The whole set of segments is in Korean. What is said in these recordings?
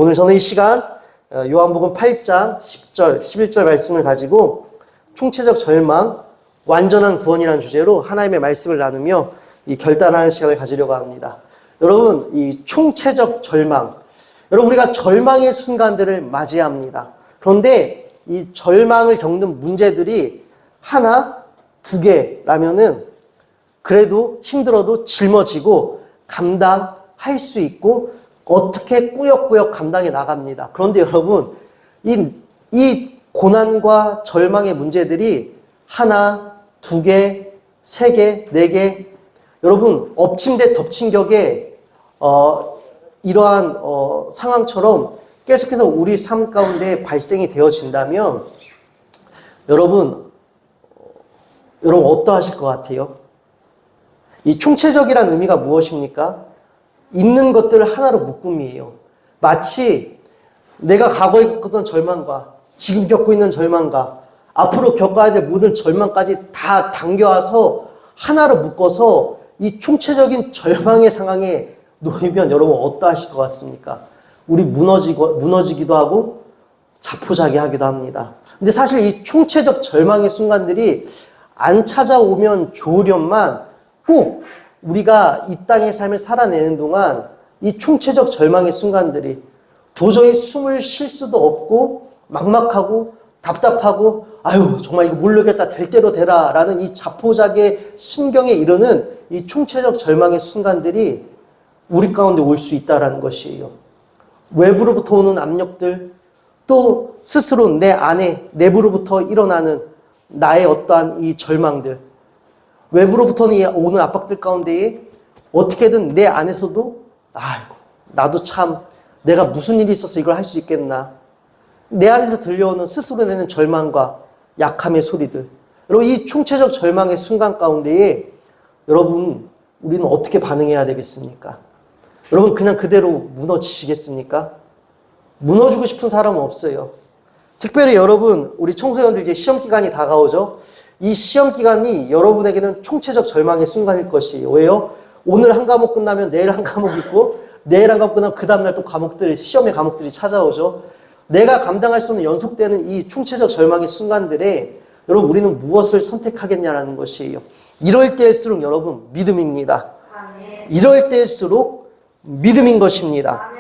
오늘 저는 이 시간 요한복음 8장 10절, 11절 말씀을 가지고 총체적 절망, 완전한 구원이라는 주제로 하나님의 말씀을 나누며 이 결단하는 시간을 가지려고 합니다. 여러분, 이 총체적 절망, 여러분 우리가 절망의 순간들을 맞이합니다. 그런데 이 절망을 겪는 문제들이 하나, 두 개라면은 그래도 힘들어도 짊어지고 감당할 수 있고 어떻게 꾸역꾸역 감당해 나갑니다. 그런데 여러분, 이 고난과 절망의 문제들이 하나, 두 개, 세 개, 네 개, 여러분 엎친 데 덮친 격에 이러한 상황처럼 계속해서 우리 삶 가운데 발생이 되어진다면 여러분 어떠하실 것 같아요? 이 총체적이란 의미가 무엇입니까? 있는 것들을 하나로 묶음이에요. 마치 내가 과거에 겪었던 절망과 지금 겪고 있는 절망과 앞으로 겪어야 될 모든 절망까지 다 당겨와서 하나로 묶어서 이 총체적인 절망의 상황에 놓이면 여러분 어떠하실 것 같습니까? 우리 무너지기도 하고 자포자기하기도 합니다. 근데 사실 이 총체적 절망의 순간들이 안 찾아오면 좋으련만 꼭 우리가 이 땅의 삶을 살아내는 동안 이 총체적 절망의 순간들이 도저히 숨을 쉴 수도 없고 막막하고 답답하고 아유 정말 이거 모르겠다 될 대로 되라 라는 이 자포자기의 심경에 이르는 이 총체적 절망의 순간들이 우리 가운데 올 수 있다는 것이에요. 외부로부터 오는 압력들 또 스스로 내 안에 내부로부터 일어나는 나의 어떠한 이 절망들 외부로부터는 오는 압박들 가운데에 어떻게든 내 안에서도 아이고 나도 참 내가 무슨 일이 있어서 이걸 할 수 있겠나 내 안에서 들려오는 스스로 내는 절망과 약함의 소리들 여러분 이 총체적 절망의 순간 가운데에 여러분 우리는 어떻게 반응해야 되겠습니까? 여러분 그냥 그대로 무너지시겠습니까? 무너지고 싶은 사람은 없어요. 특별히 여러분 우리 청소년들 이제 시험 기간이 다가오죠. 이 시험 기간이 여러분에게는 총체적 절망의 순간일 것이에요. 왜요? 오늘 한 과목 끝나면 내일 한 과목 있고 내일 한 과목 끝나면 그 다음날 또 시험의 과목들이 찾아오죠. 내가 감당할 수 없는 연속되는 이 총체적 절망의 순간들에 여러분 우리는 무엇을 선택하겠냐라는 것이에요. 이럴 때일수록 여러분 믿음입니다. 이럴 때일수록 믿음인 것입니다.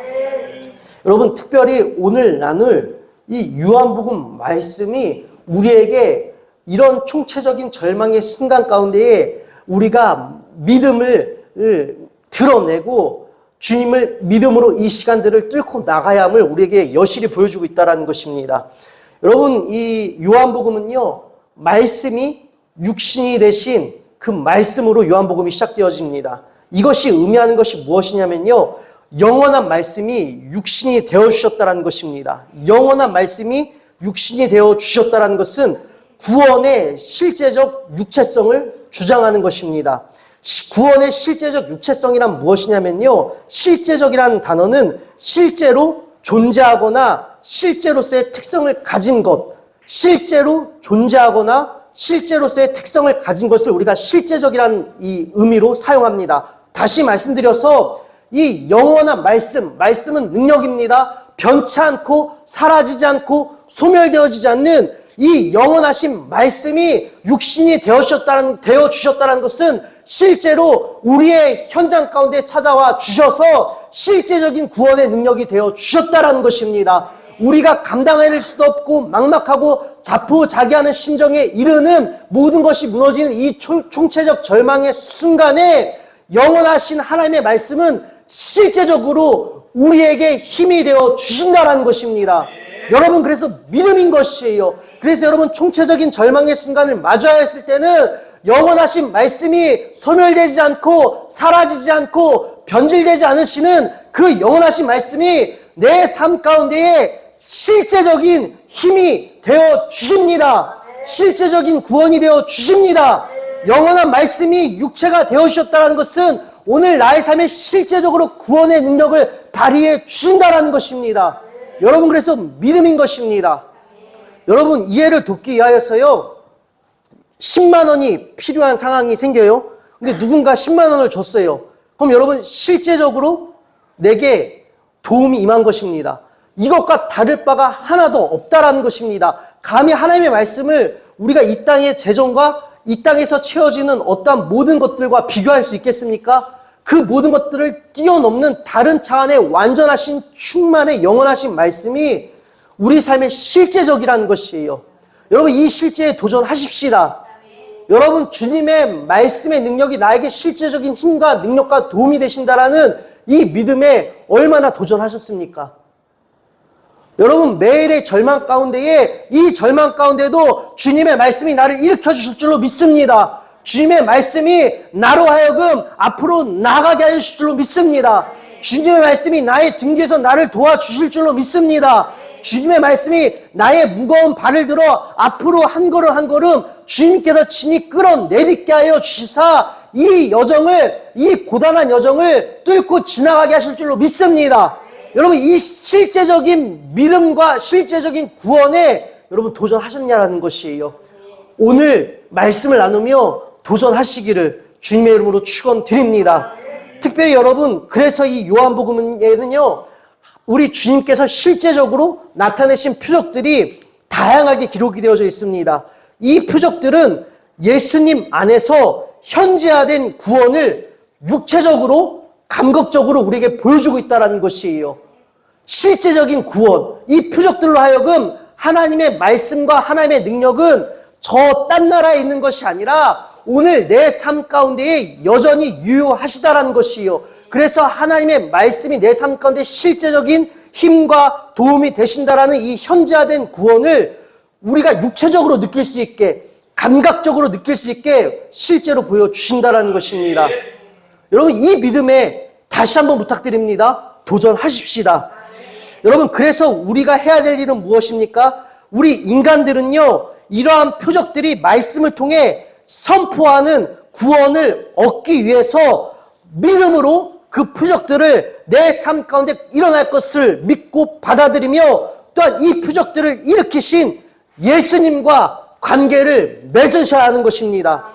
여러분 특별히 오늘 나눌 이 요한복음 말씀이 우리에게 이런 총체적인 절망의 순간 가운데에 우리가 믿음을 드러내고 주님을 믿음으로 이 시간들을 뚫고 나가야 함을 우리에게 여실히 보여주고 있다는 것입니다. 여러분 이 요한복음은요 말씀이 육신이 되신 그 말씀으로 요한복음이 시작되어집니다. 이것이 의미하는 것이 무엇이냐면요 영원한 말씀이 육신이 되어주셨다는 것입니다. 영원한 말씀이 육신이 되어주셨다는 것은 구원의 실제적 육체성을 주장하는 것입니다. 구원의 실제적 육체성이란 무엇이냐면요. 실제적이라는 단어는 실제로 존재하거나 실제로서의 특성을 가진 것, 실제로 존재하거나 실제로서의 특성을 가진 것을 우리가 실제적이라는 이 의미로 사용합니다. 다시 말씀드려서 이 영원한 말씀은 능력입니다. 변치 않고 사라지지 않고 소멸되어지지 않는 이 영원하신 말씀이 육신이 되어주셨다는 것은 실제로 우리의 현장 가운데 찾아와 주셔서 실제적인 구원의 능력이 되어주셨다는 것입니다. 우리가 감당해낼 수도 없고 막막하고 자포자기하는 심정에 이르는 모든 것이 무너지는 이 총체적 절망의 순간에 영원하신 하나님의 말씀은 실제적으로 우리에게 힘이 되어 주신다는 것입니다. 여러분 그래서 믿음인 것이에요. 그래서 여러분 총체적인 절망의 순간을 마주해야 했을 때는 영원하신 말씀이 소멸되지 않고 사라지지 않고 변질되지 않으시는 그 영원하신 말씀이 내 삶 가운데에 실제적인 힘이 되어 주십니다. 실제적인 구원이 되어 주십니다. 영원한 말씀이 육체가 되어 주셨다는 것은 오늘 나의 삶에 실제적으로 구원의 능력을 발휘해 주신다는 것입니다. 여러분 그래서 믿음인 것입니다. 여러분 이해를 돕기 위하여서요 10만 원이 필요한 상황이 생겨요. 근데 누군가 10만 원을 줬어요. 그럼 여러분 실제적으로 내게 도움이 임한 것입니다. 이것과 다를 바가 하나도 없다라는 것입니다. 감히 하나님의 말씀을 우리가 이 땅의 재정과 이 땅에서 채워지는 어떠한 모든 것들과 비교할 수 있겠습니까? 그 모든 것들을 뛰어넘는 다른 차원의 완전하신 충만의 영원하신 말씀이 우리 삶의 실제적이라는 것이에요. 여러분, 이 실제에 도전하십시다. 여러분, 주님의 말씀의 능력이 나에게 실제적인 힘과 능력과 도움이 되신다라는 이 믿음에 얼마나 도전하셨습니까? 여러분, 매일의 절망 가운데에 이 절망 가운데도 주님의 말씀이 나를 일으켜 주실 줄로 믿습니다. 주님의 말씀이 나로 하여금 앞으로 나아가게 하실 줄로 믿습니다. 주님의 말씀이 나의 등 뒤에서 나를 도와주실 줄로 믿습니다. 주님의 말씀이 나의 무거운 발을 들어 앞으로 한 걸음 한 걸음 주님께서 친히 끌어내딛게 하여 주시사 이 여정을, 이 고단한 여정을 뚫고 지나가게 하실 줄로 믿습니다. 여러분, 이 실제적인 믿음과 실제적인 구원에 여러분 도전하셨냐라는 것이에요. 오늘 말씀을 나누며 도전하시기를 주님의 이름으로 축원드립니다. 특별히 여러분, 그래서 이 요한복음에는요, 우리 주님께서 실제적으로 나타내신 표적들이 다양하게 기록이 되어져 있습니다. 이 표적들은 예수님 안에서 현재화된 구원을 육체적으로, 감각적으로 우리에게 보여주고 있다는 것이에요. 실제적인 구원, 이 표적들로 하여금 하나님의 말씀과 하나님의 능력은 저 딴 나라에 있는 것이 아니라 오늘 내 삶 가운데에 여전히 유효하시다라는 것이에요. 그래서 하나님의 말씀이 내 삶 가운데 실제적인 힘과 도움이 되신다라는 이 현재화된 구원을 우리가 육체적으로 느낄 수 있게, 감각적으로 느낄 수 있게 실제로 보여주신다라는 것입니다. 여러분, 이 믿음에 다시 한번 부탁드립니다. 도전하십시다. 여러분, 그래서 우리가 해야 될 일은 무엇입니까? 우리 인간들은요, 이러한 표적들이 말씀을 통해 선포하는 구원을 얻기 위해서 믿음으로 그 표적들을 내 삶 가운데 일어날 것을 믿고 받아들이며 또한 이 표적들을 일으키신 예수님과 관계를 맺으셔야 하는 것입니다.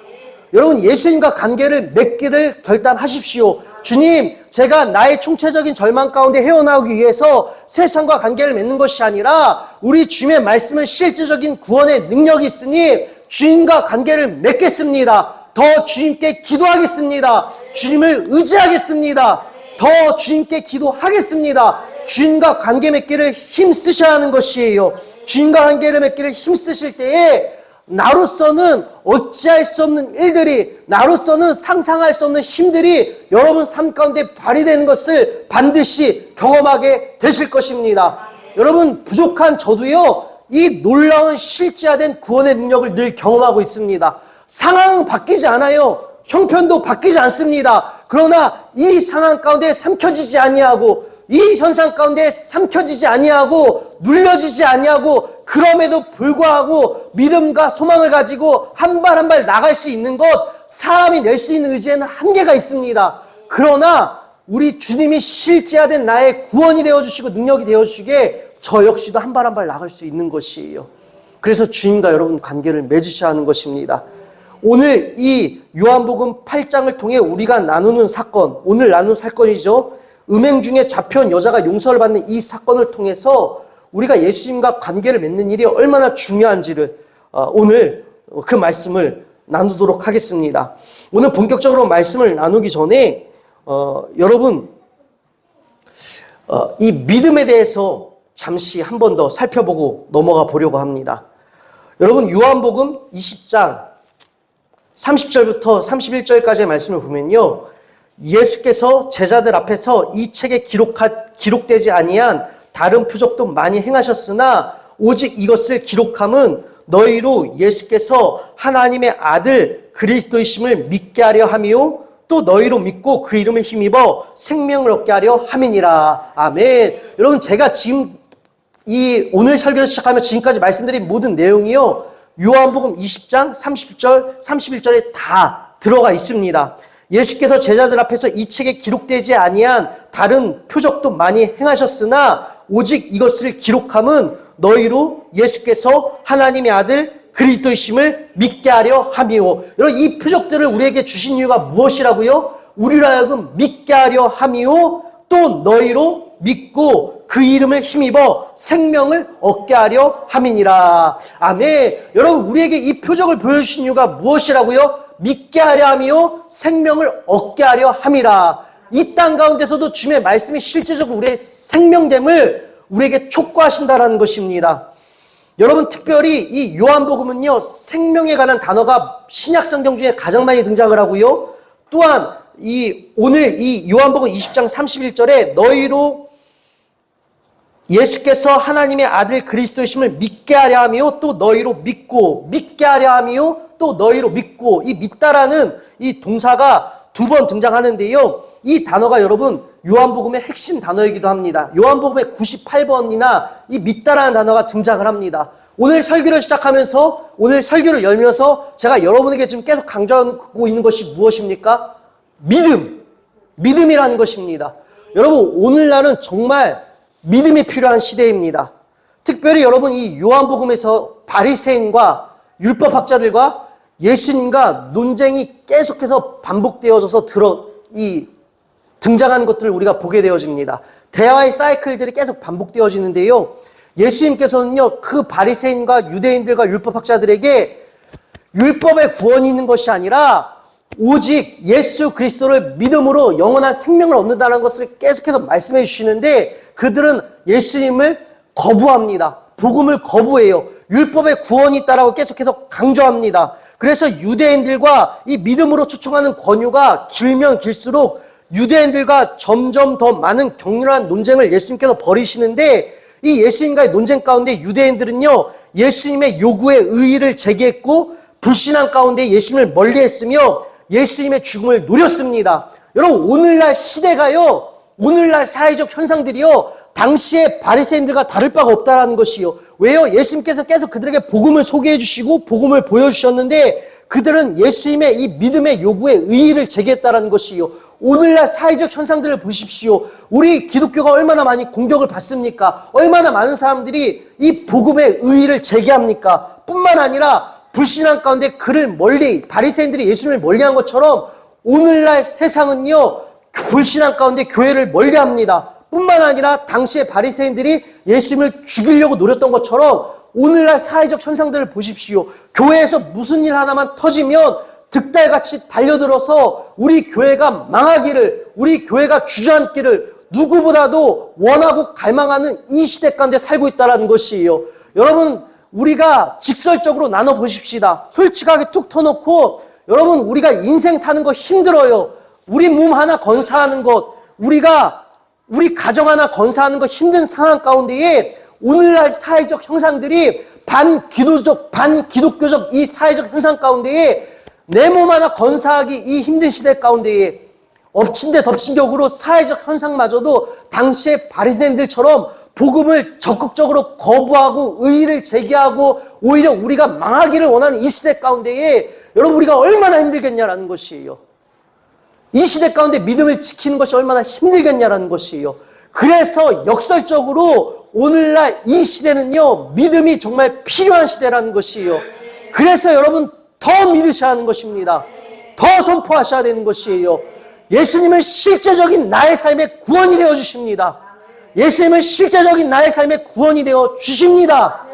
여러분, 예수님과 관계를 맺기를 결단하십시오. 주님, 제가 나의 총체적인 절망 가운데 헤어나오기 위해서 세상과 관계를 맺는 것이 아니라 우리 주님의 말씀은 실제적인 구원의 능력이 있으니 주님과 관계를 맺겠습니다. 더 주님께 기도하겠습니다. 주님을 의지하겠습니다. 더 주님께 기도하겠습니다. 주님과 관계 맺기를 힘쓰셔야 하는 것이에요. 주님과 관계를 맺기를 힘쓰실 때에 나로서는 어찌할 수 없는 일들이, 나로서는 상상할 수 없는 힘들이 여러분 삶 가운데 발휘되는 것을 반드시 경험하게 되실 것입니다. 여러분, 부족한 저도요, 이 놀라운 실제화된 구원의 능력을 늘 경험하고 있습니다. 상황은 바뀌지 않아요. 형편도 바뀌지 않습니다. 그러나 이 상황 가운데 삼켜지지 아니하고, 이 현상 가운데 삼켜지지 아니하고, 눌려지지 아니하고, 그럼에도 불구하고 믿음과 소망을 가지고 한 발 한 발 나갈 수 있는 것, 사람이 낼 수 있는 의지에는 한계가 있습니다. 그러나 우리 주님이 실제화된 나의 구원이 되어주시고 능력이 되어주시기에 저 역시도 한 발 한 발 나갈 수 있는 것이에요. 그래서 주님과 여러분 관계를 맺으셔야 하는 것입니다. 오늘 이 요한복음 8장을 통해 우리가 나누는 사건, 오늘 나눈 사건이죠. 음행 중에 잡혀온 여자가 용서를 받는 이 사건을 통해서 우리가 예수님과 관계를 맺는 일이 얼마나 중요한지를 오늘 그 말씀을 나누도록 하겠습니다. 오늘 본격적으로 말씀을 나누기 전에 여러분 이 믿음에 대해서 잠시 한 번 더 살펴보고 넘어가 보려고 합니다. 여러분, 요한복음 20장 30절부터 31절까지의 말씀을 보면요, 예수께서 제자들 앞에서 이 책에 기록되지 아니한 다른 표적도 많이 행하셨으나 오직 이것을 기록함은 너희로 예수께서 하나님의 아들 그리스도이심을 믿게 하려 함이요 또 너희로 믿고 그 이름을 힘입어 생명을 얻게 하려 함이니라. 아멘. 여러분, 제가 지금 이 오늘 설교를 시작하며 지금까지 말씀드린 모든 내용이요, 요한복음 20장 30절 31절에 다 들어가 있습니다. 예수께서 제자들 앞에서 이 책에 기록되지 아니한 다른 표적도 많이 행하셨으나 오직 이것을 기록함은 너희로 예수께서 하나님의 아들 그리스도이심을 믿게 하려 함이요. 여러분, 이 표적들을 우리에게 주신 이유가 무엇이라고요? 우리로 하여금 믿게 하려 함이요 또 너희로 믿고 또 그 이름을 힘입어 생명을 얻게 하려 함이니라. 아멘. 여러분, 우리에게 이 표적을 보여주신 이유가 무엇이라고요? 믿게 하려 함이요 생명을 얻게 하려 함이라. 이 땅 가운데서도 주님의 말씀이 실제적으로 우리의 생명됨을 우리에게 촉구하신다라는 것입니다. 여러분, 특별히 이 요한복음은요, 생명에 관한 단어가 신약 성경 중에 가장 많이 등장을 하고요. 또한 오늘 이 요한복음 20장 31절에 너희로 예수께서 하나님의 아들 그리스도이심을 믿게 하려 하며 또 너희로 믿고, 믿게 하려 하며 또 너희로 믿고, 이 믿다라는 이 동사가 2번 등장하는데요. 이 단어가 여러분 요한복음의 핵심 단어이기도 합니다. 요한복음의 98번이나 이 믿다라는 단어가 등장을 합니다. 오늘 설교를 시작하면서, 오늘 설교를 열면서 제가 여러분에게 지금 계속 강조하고 있는 것이 무엇입니까? 믿음이라는 것입니다. 여러분, 오늘날은 정말 믿음이 필요한 시대입니다. 특별히 여러분, 이 요한복음에서 바리새인과 율법학자들과 예수님과 논쟁이 계속해서 반복되어져서 등장하는 것들을 우리가 보게 되어집니다. 대화의 사이클들이 계속 반복되어지는데요. 예수님께서는요, 그 바리새인과 유대인들과 율법학자들에게 율법의 구원이 있는 것이 아니라 오직 예수 그리스도를 믿음으로 영원한 생명을 얻는다는 것을 계속해서 말씀해 주시는데, 그들은 예수님을 거부합니다. 복음을 거부해요. 율법의 구원이 있다라고 계속해서 강조합니다. 그래서 유대인들과 이 믿음으로 초청하는 권유가 길면 길수록 유대인들과 점점 더 많은 격렬한 논쟁을 예수님께서 벌이시는데, 이 예수님과의 논쟁 가운데 유대인들은요, 예수님의 요구에 의의를 제기했고 불신한 가운데 예수님을 멀리했으며 예수님의 죽음을 노렸습니다. 여러분, 오늘날 시대가요, 오늘날 사회적 현상들이요, 당시의 바리새인들과 다를 바가 없다라는 것이요. 왜요? 예수님께서 계속 그들에게 복음을 소개해 주시고 복음을 보여주셨는데 그들은 예수님의 이 믿음의 요구에 의의를 제기했다라는 것이요. 오늘날 사회적 현상들을 보십시오. 우리 기독교가 얼마나 많이 공격을 받습니까? 얼마나 많은 사람들이 이 복음의 의의를 제기합니까? 뿐만 아니라 불신한 가운데 그를 바리새인들이 예수님을 멀리한 것처럼 오늘날 세상은요, 불신한 가운데 교회를 멀리합니다. 뿐만 아니라 당시에 바리새인들이 예수님을 죽이려고 노렸던 것처럼 오늘날 사회적 현상들을 보십시오. 교회에서 무슨 일 하나만 터지면 득달같이 달려들어서 우리 교회가 망하기를, 우리 교회가 주저앉기를 누구보다도 원하고 갈망하는 이 시대 가운데 살고 있다는 것이에요. 여러분, 우리가 직설적으로 나눠보십시다. 솔직하게 툭 터놓고, 여러분, 우리가 인생 사는 거 힘들어요. 우리 몸 하나 건사하는 것, 우리 가정 하나 건사하는 것 힘든 상황 가운데에 오늘날 사회적 형상들이 반기독교적 이 사회적 형상 가운데에 내 몸 하나 건사하기 이 힘든 시대 가운데에 엎친 데 덮친 격으로 사회적 현상마저도 당시의 바리새인들처럼 복음을 적극적으로 거부하고 의의를 제기하고 오히려 우리가 망하기를 원하는 이 시대 가운데에 여러분, 우리가 얼마나 힘들겠냐라는 것이에요. 이 시대 가운데 믿음을 지키는 것이 얼마나 힘들겠냐라는 것이에요. 그래서 역설적으로 오늘날 이 시대는요, 믿음이 정말 필요한 시대라는 것이에요. 그래서 여러분, 더 믿으셔야 하는 것입니다. 더 선포하셔야 되는 것이에요. 예수님은 실제적인 나의 삶의 구원이 되어 주십니다. 예수님은 실제적인 나의 삶의 구원이 되어 주십니다.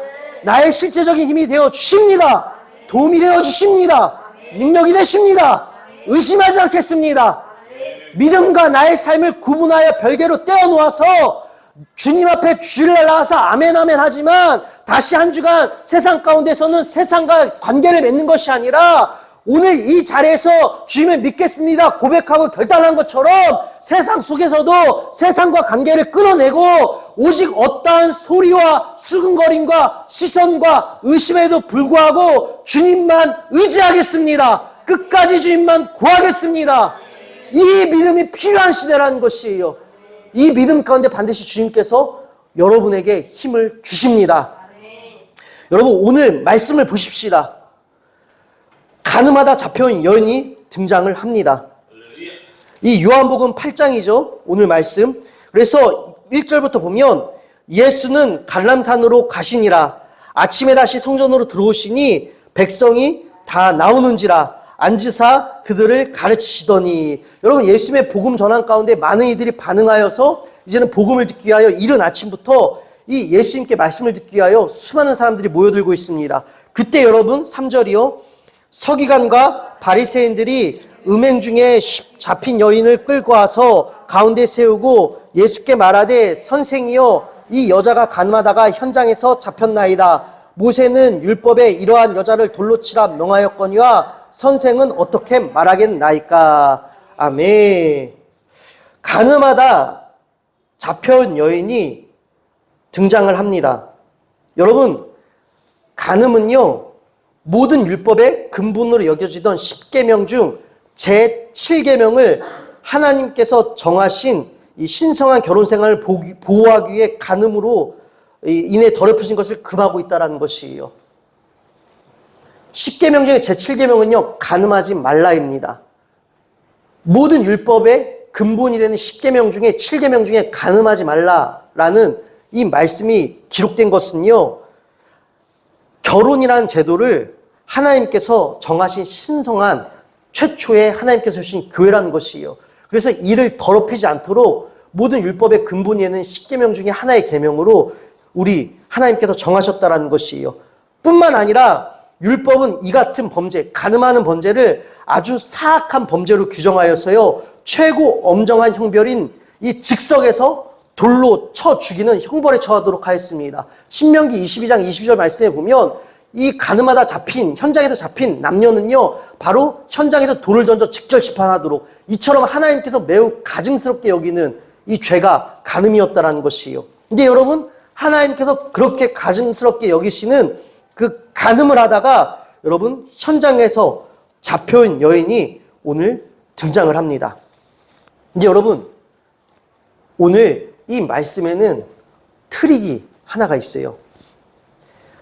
나의 실제적인 힘이 되어 주십니다. 도움이 되어 주십니다. 능력이 되십니다. 의심하지 않겠습니다. 믿음과 나의 삶을 구분하여 별개로 떼어놓아서 주님 앞에 주일날 나와서 아멘 아멘 하지만 다시 한 주간 세상 가운데서는 세상과 관계를 맺는 것이 아니라 오늘 이 자리에서 주님을 믿겠습니다 고백하고 결단한 것처럼 세상 속에서도 세상과 관계를 끊어내고 오직 어떠한 소리와 수근거림과 시선과 의심에도 불구하고 주님만 의지하겠습니다. 끝까지 주님만 구하겠습니다. 이 믿음이 필요한 시대라는 것이에요. 이 믿음 가운데 반드시 주님께서 여러분에게 힘을 주십니다. 여러분, 오늘 말씀을 보십시다. 가늠하다 잡혀온 여인이 등장을 합니다. 이 요한복음 8장이죠. 오늘 말씀. 그래서 1절부터 보면 예수는 갈람산으로 가시니라. 아침에 다시 성전으로 들어오시니 백성이 다 나오는지라. 앉으사 그들을 가르치시더니. 여러분, 예수님의 복음 전환 가운데 많은 이들이 반응하여서 이제는 복음을 듣기 위하여 이른 아침부터 이 예수님께 말씀을 듣기 위하여 수많은 사람들이 모여들고 있습니다. 그때 여러분 3절이요. 서기관과 바리새인들이 음행 중에 잡힌 여인을 끌고 와서 가운데 세우고 예수께 말하되 선생이여 이 여자가 가늠하다가 현장에서 잡혔나이다. 모세는 율법에 이러한 여자를 돌로 치라 명하였거니와 선생은 어떻게 말하겠나이까. 아멘. 가늠하다 잡혀온 여인이 등장을 합니다. 여러분, 간음은요, 모든 율법의 근본으로 여겨지던 10계명 중 제7계명을 하나님께서 정하신 이 신성한 결혼 생활을 보호하기 위해 간음으로 인해 더럽혀진 것을 금하고 있다는 것이에요. 10계명 중에 제7계명은요, 간음하지 말라입니다. 모든 율법의 근본이 되는 10계명 중에 7계명 중에 간음하지 말라라는 이 말씀이 기록된 것은요, 결혼이라는 제도를 하나님께서 정하신 신성한 최초의 하나님께서 주신 교회라는 것이에요. 그래서 이를 더럽히지 않도록 모든 율법의 근본이 되는 10계명 중에 하나의 계명으로 우리 하나님께서 정하셨다는 것이에요. 뿐만 아니라 율법은 이 같은 범죄, 간음하는 범죄를 아주 사악한 범죄로 규정하여서요, 최고 엄정한 형벌인 이 즉석에서 돌로 쳐 죽이는 형벌에 처하도록 하였습니다. 신명기 22장 20절 말씀에 보면 이 간음하다 잡힌, 현장에서 잡힌 남녀는요, 바로 현장에서 돌을 던져 직절 심판하도록, 이처럼 하나님께서 매우 가증스럽게 여기는 이 죄가 간음이었다라는 것이에요. 근데 여러분, 하나님께서 그렇게 가증스럽게 여기시는 그 간음을 하다가 여러분 현장에서 잡혀온 여인이 오늘 등장을 합니다. 근데 여러분, 오늘 이 말씀에는 트릭이 하나가 있어요.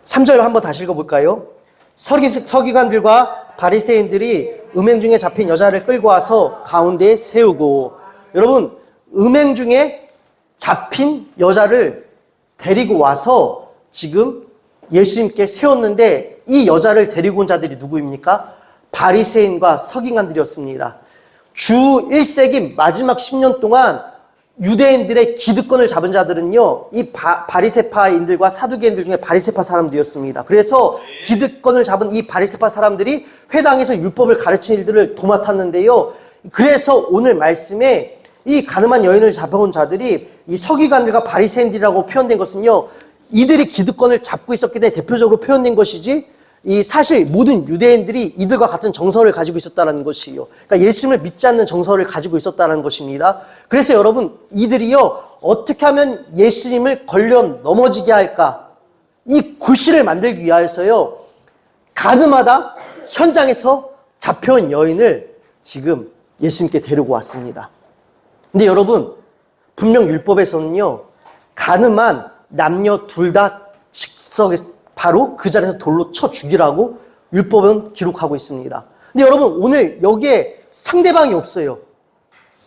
3절 한번 다시 읽어볼까요? 서기관들과 바리새인들이 음행 중에 잡힌 여자를 끌고 와서 가운데에 세우고, 여러분, 음행 중에 잡힌 여자를 데리고 와서 지금 예수님께 세웠는데, 이 여자를 데리고 온 자들이 누구입니까? 바리새인과 서기관들이었습니다. 주 1세기 마지막 10년 동안 유대인들의 기득권을 잡은 자들은요, 이 바리새파인들과 사두개인들 중에 바리새파 사람들이었습니다. 그래서 기득권을 잡은 이 바리새파 사람들이 회당에서 율법을 가르치는 일들을 도맡았는데요. 그래서 오늘 말씀에 이 가늠한 여인을 잡아온 자들이 이 서기관들과 바리새인들이라고 표현된 것은요, 이들이 기득권을 잡고 있었기 때문에 대표적으로 표현된 것이지, 이 사실 모든 유대인들이 이들과 같은 정서를 가지고 있었다는 것이에요. 그러니까 예수님을 믿지 않는 정서를 가지고 있었다는 것입니다. 그래서 여러분, 이들이요, 어떻게 하면 예수님을 걸려 넘어지게 할까? 이 구실을 만들기 위하여서요, 가늠하다 현장에서 잡혀온 여인을 지금 예수님께 데리고 왔습니다. 근데 여러분, 분명 율법에서는요, 가늠한 남녀 둘 다 즉석에 바로 그 자리에서 돌로 쳐 죽이라고 율법은 기록하고 있습니다. 근데 여러분, 오늘 여기에 상대방이 없어요.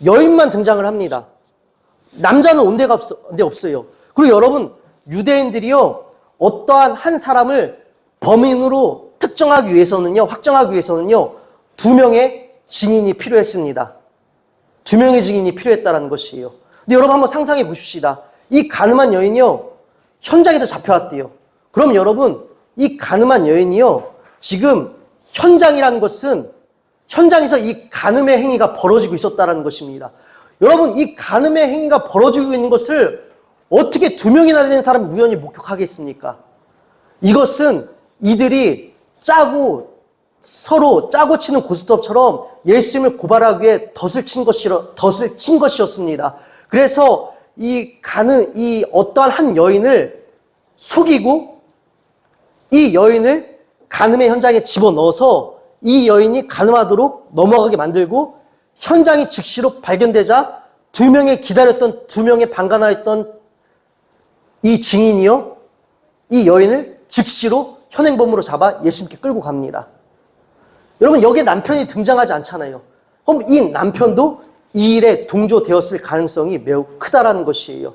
여인만 등장을 합니다. 남자는 온 데가 없어요. 그리고 여러분, 유대인들이요, 어떠한 한 사람을 범인으로 특정하기 위해서는요, 확정하기 위해서는요, 2명의 증인이 필요했습니다. 2명의 증인이 필요했다는 것이에요. 근데 여러분 한번 상상해 보십시다. 이 가늠한 여인이요, 현장에도 잡혀왔대요. 그럼 여러분, 이 가늠한 여인이요, 지금 현장이라는 것은 현장에서 이 간음의 행위가 벌어지고 있었다는 것입니다. 여러분, 이 간음의 행위가 벌어지고 있는 것을 어떻게 2명이나 되는 사람이 우연히 목격하겠습니까? 이것은 이들이 서로 짜고 치는 고스톱처럼 예수님을 고발하기 위해 덫을 친 것이었습니다. 그래서 이 어떠한 한 여인을 속이고 이 여인을 간음의 현장에 집어넣어서 이 여인이 간음하도록 넘어가게 만들고, 현장이 즉시로 발견되자 2명의 방관하였던 이 증인이요, 이 여인을 즉시로 현행범으로 잡아 예수님께 끌고 갑니다. 여러분, 여기에 남편이 등장하지 않잖아요. 그럼 이 남편도 이 일에 동조되었을 가능성이 매우 크다라는 것이에요.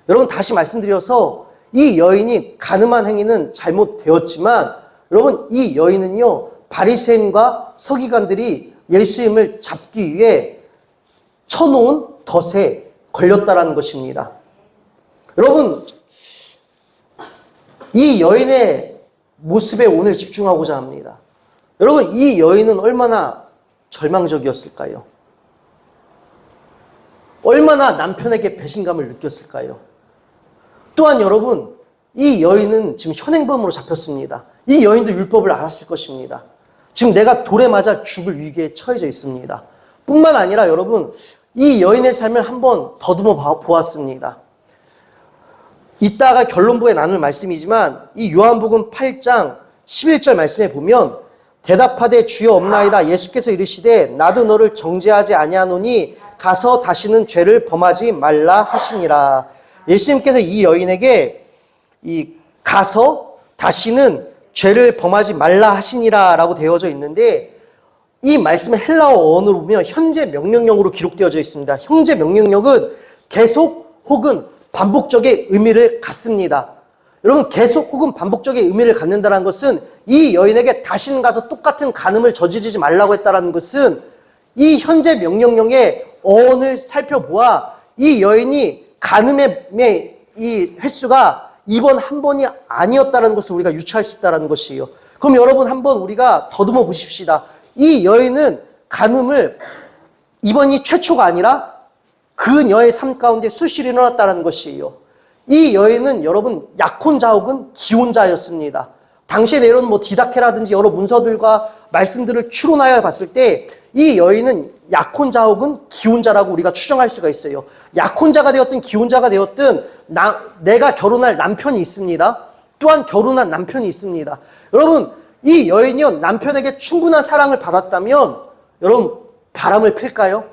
여러분, 다시 말씀드려서 이 여인이 간음한 행위는 잘못되었지만, 여러분, 이 여인은요, 바리새인과 서기관들이 예수님을 잡기 위해 쳐놓은 덫에 걸렸다라는 것입니다. 여러분, 이 여인의 모습에 오늘 집중하고자 합니다. 여러분, 이 여인은 얼마나 절망적이었을까요? 얼마나 남편에게 배신감을 느꼈을까요? 또한 여러분, 이 여인은 지금 현행범으로 잡혔습니다. 이 여인도 율법을 알았을 것입니다. 지금 내가 돌에 맞아 죽을 위기에 처해져 있습니다. 뿐만 아니라 여러분, 이 여인의 삶을 한번 더듬어 보았습니다. 이따가 결론부에 나눌 말씀이지만 이 요한복음 8장 11절 말씀에 보면 대답하되 주여 없나이다. 예수께서 이르시되 나도 너를 정죄하지 아니하노니 가서 다시는 죄를 범하지 말라 하시니라. 예수님께서 이 여인에게 가서 다시는 죄를 범하지 말라 하시니라 라고 되어져 있는데, 이 말씀의 헬라어 어원으로 보면 현재 명령형으로 기록되어져 있습니다. 현재 명령형은 계속 혹은 반복적의 의미를 갖습니다. 여러분, 계속 혹은 반복적의 의미를 갖는다는 것은 이 여인에게 다시는 가서 똑같은 간음을 저지르지 말라고 했다는 것은 이 현재 명령형의 어원을 살펴보아 이 여인이 간음의 이 횟수가 이번 한 번이 아니었다는 것을 우리가 유추할 수 있다는 것이에요. 그럼 여러분, 한번 우리가 더듬어 보십시다. 이 여인은 간음을 이번이 최초가 아니라 그녀의 삶 가운데 수시로 일어났다는 것이에요. 이 여인은 여러분 약혼자 혹은 기혼자였습니다. 당시에 내려온 디다케라든지 여러 문서들과 말씀들을 추론하여 봤을 때 이 여인은 약혼자 혹은 기혼자라고 우리가 추정할 수가 있어요. 약혼자가 되었든 기혼자가 되었든 내가 결혼할 남편이 있습니다. 또한 결혼한 남편이 있습니다. 여러분, 이 여인이요, 남편에게 충분한 사랑을 받았다면 여러분 바람을 필까요?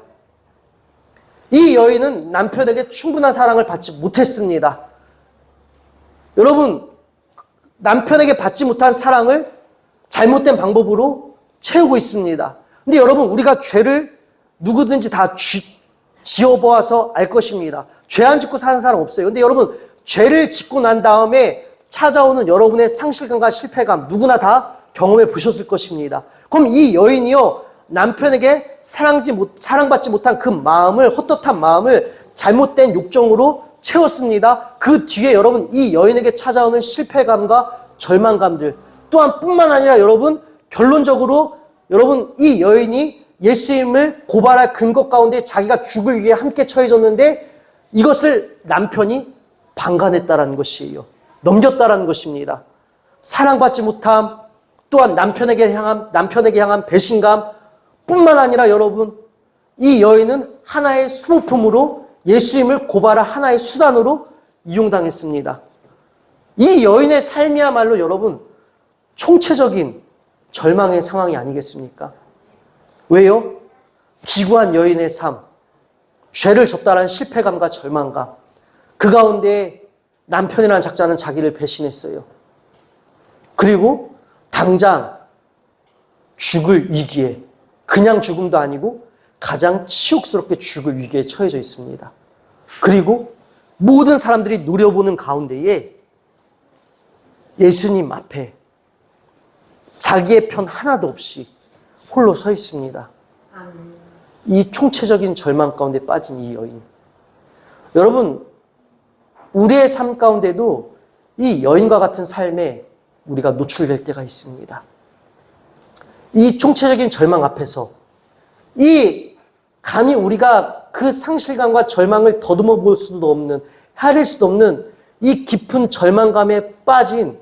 이 여인은 남편에게 충분한 사랑을 받지 못했습니다. 여러분, 남편에게 받지 못한 사랑을 잘못된 방법으로 채우고 있습니다. 근데 여러분, 우리가 죄를 누구든지 다 지어보아서 알 것입니다. 죄 안 짓고 사는 사람 없어요. 근데 여러분, 죄를 짓고 난 다음에 찾아오는 여러분의 상실감과 실패감 누구나 다 경험해 보셨을 것입니다. 그럼 이 여인이요, 남편에게 사랑받지 못한 그 마음을, 헛헛한 마음을 잘못된 욕정으로 채웠습니다. 그 뒤에 여러분, 이 여인에게 찾아오는 실패감과 절망감들 또한 뿐만 아니라 여러분, 결론적으로 여러분, 이 여인이 예수님을 고발할 근거 가운데 자기가 죽을 위해 함께 처해졌는데 이것을 남편이 방관했다라는 것이에요. 넘겼다라는 것입니다. 사랑받지 못함, 또한 남편에게 향한 배신감 뿐만 아니라 여러분, 이 여인은 하나의 수모품으로 예수님을 고발할 하나의 수단으로 이용당했습니다. 이 여인의 삶이야말로 여러분 총체적인 절망의 상황이 아니겠습니까? 왜요? 기구한 여인의 삶, 죄를 졌다는 실패감과 절망감, 그 가운데 남편이라는 작자는 자기를 배신했어요. 그리고 당장 죽을 위기에, 그냥 죽음도 아니고 가장 치욕스럽게 죽을 위기에 처해져 있습니다. 그리고 모든 사람들이 노려보는 가운데에 예수님 앞에 자기의 편 하나도 없이 홀로 서 있습니다. 이 총체적인 절망 가운데 빠진 이 여인. 여러분, 우리의 삶 가운데도 이 여인과 같은 삶에 우리가 노출될 때가 있습니다. 이 총체적인 절망 앞에서 감히 우리가 그 상실감과 절망을 더듬어 볼 수도 없는, 헤아릴 수도 없는 이 깊은 절망감에 빠진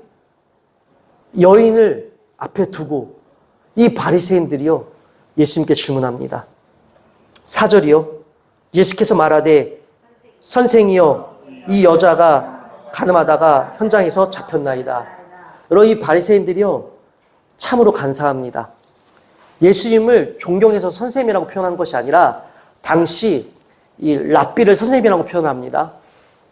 여인을 앞에 두고 이 바리새인들이요, 예수님께 질문합니다. 4절이요. 예수께서 말하되 선생이여, 이 여자가 간음하다가 현장에서 잡혔나이다. 여러분, 이 바리새인들이요, 참으로 간사합니다. 예수님을 존경해서 선생님이라고 표현한 것이 아니라 당시 이 랍비를 선생님이라고 표현합니다.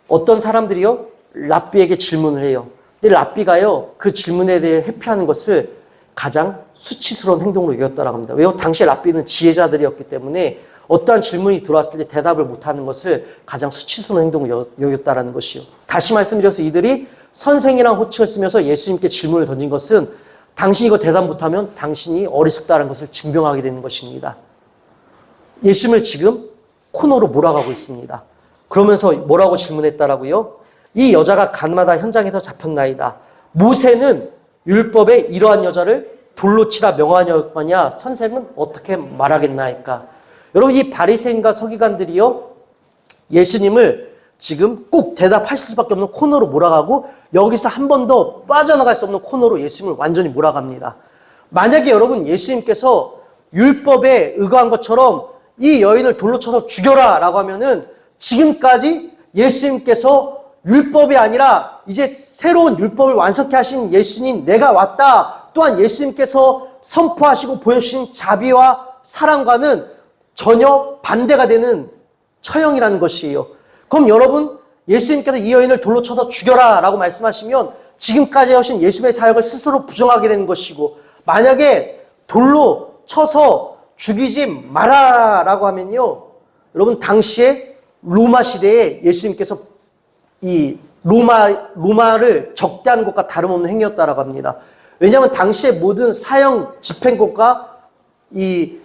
어떤 사람들이요, 랍비에게 질문을 해요. 근데 랍비가요, 그 질문에 대해 회피하는 것을 가장 수치스러운 행동으로 여겼다라고 합니다. 왜요? 당시 랍비는 지혜자들이었기 때문에 어떠한 질문이 들어왔을 때 대답을 못하는 것을 가장 수치스러운 행동으로 여겼다라는 것이요. 다시 말씀드려서 이들이 선생이라는 호칭을 쓰면서 예수님께 질문을 던진 것은 당신이 이거 대답 못하면 당신이 어리석다는 것을 증명하게 되는 것입니다. 예수님을 지금 코너로 몰아가고 있습니다. 그러면서 뭐라고 질문했다라고요? 이 여자가 간마다 현장에서 잡혔나이다. 모세는 율법에 이러한 여자를 돌로 치라 명하였느냐? 선생은 어떻게 말하겠나이까? 여러분, 이 바리새인과 서기관들이요, 예수님을 지금 꼭 대답하실 수밖에 없는 코너로 몰아가고, 여기서 한 번 더 빠져나갈 수 없는 코너로 예수님을 완전히 몰아갑니다. 만약에 여러분, 예수님께서 율법에 의거한 것처럼 이 여인을 돌로 쳐서 죽여라 라고 하면은, 지금까지 예수님께서 율법이 아니라 이제 새로운 율법을 완성케 하신 예수님, 내가 왔다. 또한 예수님께서 선포하시고 보여주신 자비와 사랑과는 전혀 반대가 되는 처형이라는 것이에요. 그럼 여러분, 예수님께서 이 여인을 돌로 쳐서 죽여라 라고 말씀하시면 지금까지 하신 예수님의 사역을 스스로 부정하게 되는 것이고, 만약에 돌로 쳐서 죽이지 마라 라고 하면요, 여러분, 당시에 로마 시대에 예수님께서 이 로마를 적대하는 것과 다름없는 행위였다라고 합니다. 왜냐하면 당시의 모든 사형 집행권과 이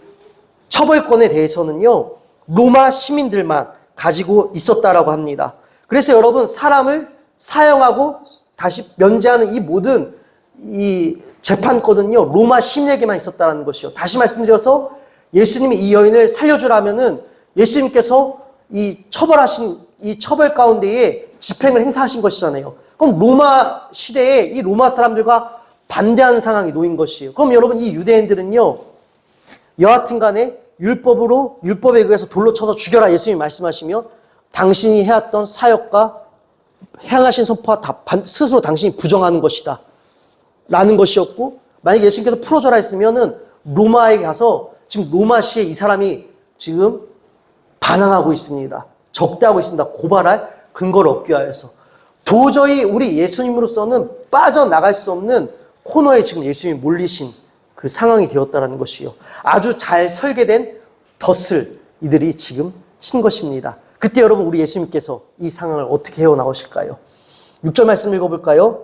처벌권에 대해서는요, 로마 시민들만 가지고 있었다라고 합니다. 그래서 여러분, 사람을 사형하고 다시 면제하는 이 모든 이 재판권은요, 로마 시민에게만 있었다는 것이요. 다시 말씀드려서 예수님이 이 여인을 살려주라면은 예수님께서 이 처벌하신 이 처벌 가운데에 집행을 행사하신 것이잖아요. 그럼 로마 시대에 이 로마 사람들과 반대하는 상황이 놓인 것이에요. 그럼 여러분, 이 유대인들은요, 여하튼 간에 율법에 의해서 돌로 쳐서 죽여라 예수님이 말씀하시면 당신이 해왔던 사역과 행하신 선포와 다 스스로 당신이 부정하는 것이다 라는 것이었고, 만약에 예수님께서 풀어줘라 했으면은 로마에 가서 지금 로마시에 이 사람이 지금 반항하고 있습니다. 적대하고 있습니다. 고발할 근거를 얻기 위해서. 도저히 우리 예수님으로서는 빠져나갈 수 없는 코너에 지금 예수님이 몰리신 그 상황이 되었다는 것이요. 아주 잘 설계된 덫을 이들이 지금 친 것입니다. 그때 여러분, 우리 예수님께서 이 상황을 어떻게 헤어나오실까요? 6절 말씀 읽어볼까요?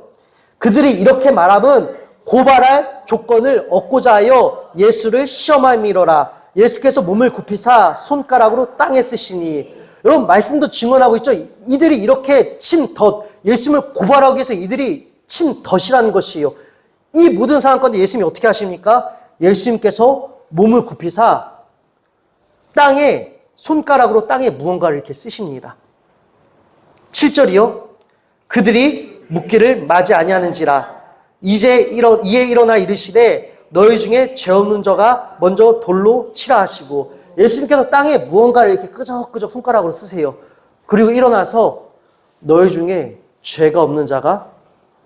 그들이 이렇게 말함은 고발할 조건을 얻고자 하여 예수를 시험함이로라. 예수께서 몸을 굽히사 손가락으로 땅에 쓰시니. 여러분, 말씀도 증언하고 있죠. 이들이 이렇게 친 덫, 예수님을 고발하기 위해서 이들이 친 덫이라는 것이에요. 이 모든 상황 가운데 예수님이 어떻게 하십니까? 예수님께서 몸을 굽히사 땅에, 손가락으로 땅에 무언가를 이렇게 쓰십니다. 7절이요. 그들이 묻기를 마지 아니하는지라. 이에 일어나 이르시되 너희 중에 죄 없는 자가 먼저 돌로 치라 하시고, 예수님께서 땅에 무언가를 이렇게 끄적끄적 손가락으로 쓰세요. 그리고 일어나서 너희 중에 죄가 없는 자가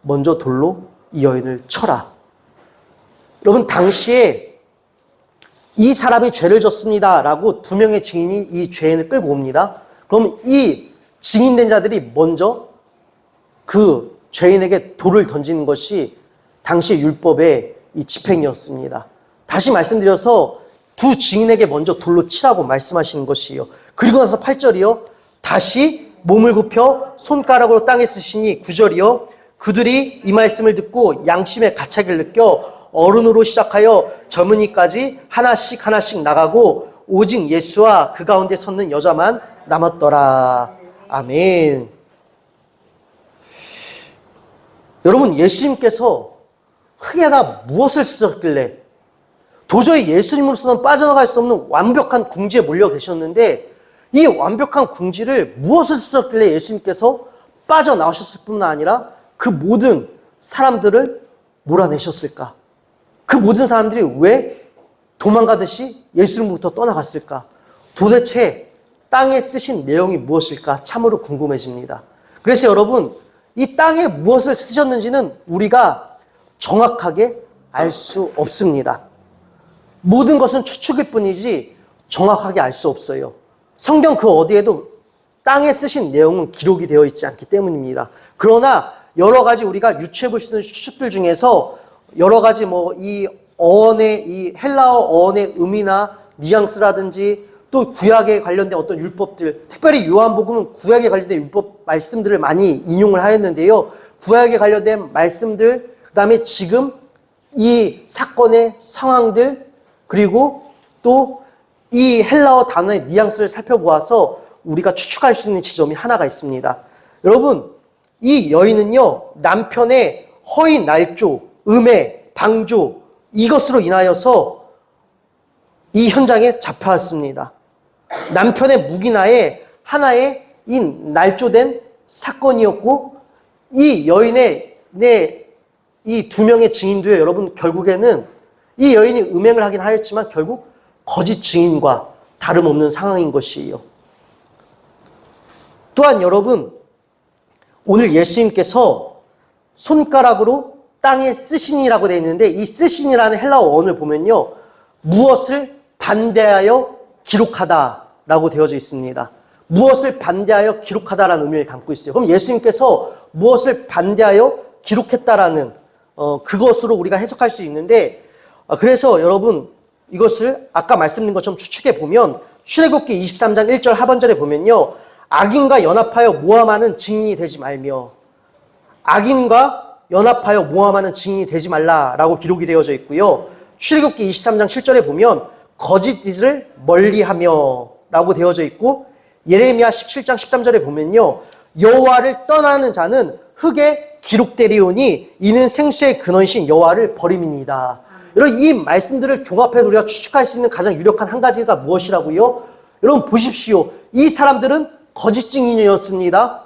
먼저 돌로 이 여인을 쳐라. 여러분, 당시에 이 사람이 죄를 졌습니다 라고 두 명의 증인이 이 죄인을 끌고 옵니다. 그럼 이 증인된 자들이 먼저 그 죄인에게 돌을 던지는 것이 당시 율법의 이 집행이었습니다. 다시 말씀드려서 두 증인에게 먼저 돌로 치라고 말씀하시는 것이에요. 그리고 나서 8절이요. 다시 몸을 굽혀 손가락으로 땅에 쓰시니. 9절이요. 그들이 이 말씀을 듣고 양심의 가책을 느껴 어른으로 시작하여 젊은이까지 하나씩 나가고 오직 예수와 그 가운데 섰는 여자만 남았더라. 아멘. 여러분, 예수님께서 흙에다 무엇을 쓰셨길래 도저히 예수님으로서는 빠져나갈 수 없는 완벽한 궁지에 몰려 계셨는데, 이 완벽한 궁지를 무엇을 쓰셨길래 예수님께서 빠져나오셨을 뿐만 아니라 그 모든 사람들을 몰아내셨을까? 그 모든 사람들이 왜 도망가듯이 예수님부터 떠나갔을까? 도대체 땅에 쓰신 내용이 무엇일까? 참으로 궁금해집니다. 그래서 여러분, 이 땅에 무엇을 쓰셨는지는 우리가 정확하게 알 수 없습니다. 모든 것은 추측일 뿐이지 정확하게 알 수 없어요. 성경 그 어디에도 땅에 쓰신 내용은 기록이 되어 있지 않기 때문입니다. 그러나 여러 가지 우리가 유추해 볼 수 있는 추측들 중에서 여러 가지 이 어원의, 이 헬라어 어원의 의미나 뉘앙스라든지 또 구약에 관련된 어떤 율법들, 특별히 요한복음은 구약에 관련된 율법 말씀들을 많이 인용을 하였는데요. 구약에 관련된 말씀들, 그 다음에 지금 이 사건의 상황들, 그리고 또 이 헬라어 단어의 뉘앙스를 살펴보아서 우리가 추측할 수 있는 지점이 하나가 있습니다. 여러분, 이 여인은요, 남편의 허위 날조, 음해, 방조, 이것으로 인하여서 이 현장에 잡혀왔습니다. 남편의 묵인하에 하나의 이 날조된 사건이었고, 이 여인의 이 두 명의 증인도요, 여러분, 결국에는 이 여인이 음행을 하긴 하였지만 결국 거짓 증인과 다름없는 상황인 것이에요. 또한 여러분, 오늘 예수님께서 손가락으로 땅에 쓰신이라고 되어 있는데, 이 쓰신이라는 헬라어 원을 보면요, 무엇을 반대하여 기록하다라고 되어져 있습니다. 무엇을 반대하여 기록하다라는 의미를 담고 있어요. 그럼 예수님께서 무엇을 반대하여 기록했다라는 그것으로 우리가 해석할 수 있는데, 그래서 여러분, 이것을 아까 말씀드린 것처럼 추측해 보면 출애굽기 23장 1절 하반절에 보면요, 악인과 연합하여 모함하는 증인이 되지 말며, 악인과 연합하여 모함하는 증인이 되지 말라라고 기록이 되어져 있고요. 출애굽기 23장 7절에 보면 거짓을 멀리하며 라고 되어져 있고, 예레미야 17장 13절에 보면요, 여호와를 떠나는 자는 흙에 기록되리오니 이는 생수의 근원이신 여호와를 버림이니이다. 여러분, 이 말씀들을 종합해서 우리가 추측할 수 있는 가장 유력한 한 가지가 무엇이라고요? 여러분 보십시오. 이 사람들은 거짓 증인이었습니다.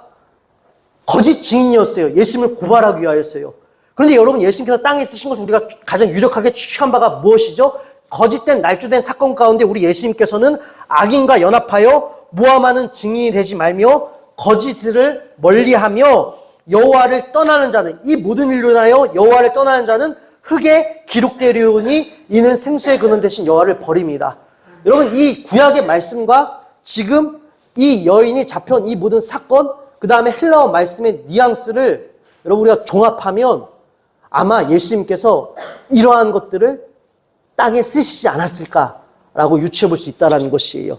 거짓 증인이었어요. 예수님을 고발하기 위하였어요. 그런데 여러분, 예수님께서 땅에 쓰신 것을 우리가 가장 유력하게 추측한 바가 무엇이죠? 거짓된 날조된 사건 가운데 우리 예수님께서는 악인과 연합하여 모함하는 증인이 되지 말며 거짓을 멀리하며 여호와를 떠나는 자는, 이 모든 일로 인하여 여호와를 떠나는 자는 흙에 기록되리오니 이는 생수의 근원 되신 여호와를 버립니다. 여러분, 이 구약의 말씀과 지금 이 여인이 잡혀온 이 모든 사건, 그 다음에 헬라어 말씀의 뉘앙스를 여러분 우리가 종합하면 아마 예수님께서 이러한 것들을 땅에 쓰시지 않았을까라고 유추해 볼 수 있다는 것이에요.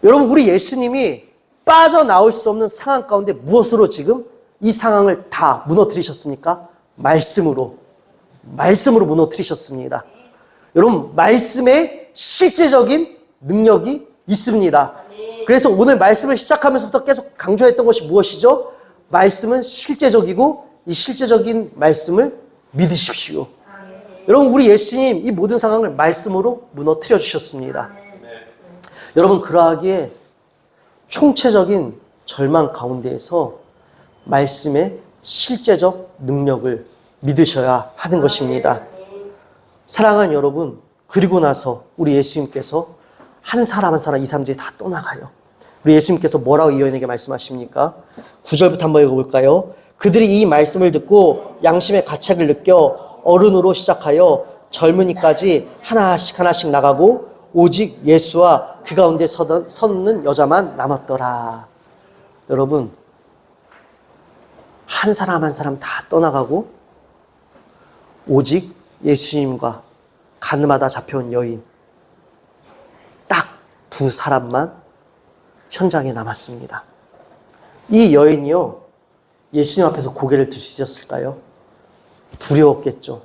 여러분, 우리 예수님이 빠져나올 수 없는 상황 가운데 무엇으로 지금 이 상황을 다 무너뜨리셨습니까? 말씀으로 무너뜨리셨습니다. 여러분, 말씀에 실제적인 능력이 있습니다. 그래서 오늘 말씀을 시작하면서부터 계속 강조했던 것이 무엇이죠? 말씀은 실제적이고 이 실제적인 말씀을 믿으십시오. 여러분, 우리 예수님 이 모든 상황을 말씀으로 무너뜨려 주셨습니다. 여러분, 그러하기에 총체적인 절망 가운데에서 말씀의 실제적 능력을 믿으셔야 하는 것입니다. 사랑하는 여러분, 그리고 나서 우리 예수님께서 한 사람 한 사람 이 사람들이 다 떠나가요. 우리 예수님께서 뭐라고 이 여인에게 말씀하십니까? 9절부터 한번 읽어볼까요? 그들이 이 말씀을 듣고 양심의 가책을 느껴 어른으로 시작하여 젊은이까지 하나씩 나가고 오직 예수와 그 가운데 섰는 여자만 남았더라. 여러분, 한 사람 한 사람 다 떠나가고 오직 예수님과 가늠하다 잡혀온 여인 딱 두 사람만 현장에 남았습니다. 이 여인이요, 예수님 앞에서 고개를 들 수 있었을까요? 두려웠겠죠.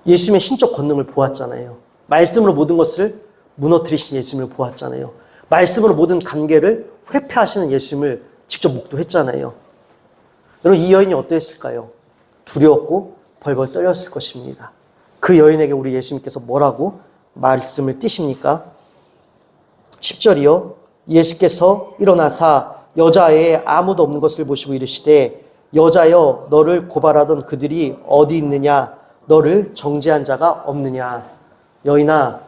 예수님의 신적 권능을 보았잖아요. 말씀으로 모든 것을 무너뜨리신 예수님을 보았잖아요. 말씀으로 모든 관계를 회피하시는 예수님을 직접 목도했잖아요. 여러분, 이 여인이 어떠했을까요? 두려웠고 벌벌 떨렸을 것입니다. 그 여인에게 우리 예수님께서 뭐라고 말씀을 띠십니까? 10절이요. 예수께서 일어나사 여자아이에 아무도 없는 것을 보시고 이르시되 여자여, 너를 고발하던 그들이 어디 있느냐? 너를 정죄한 자가 없느냐? 여인아,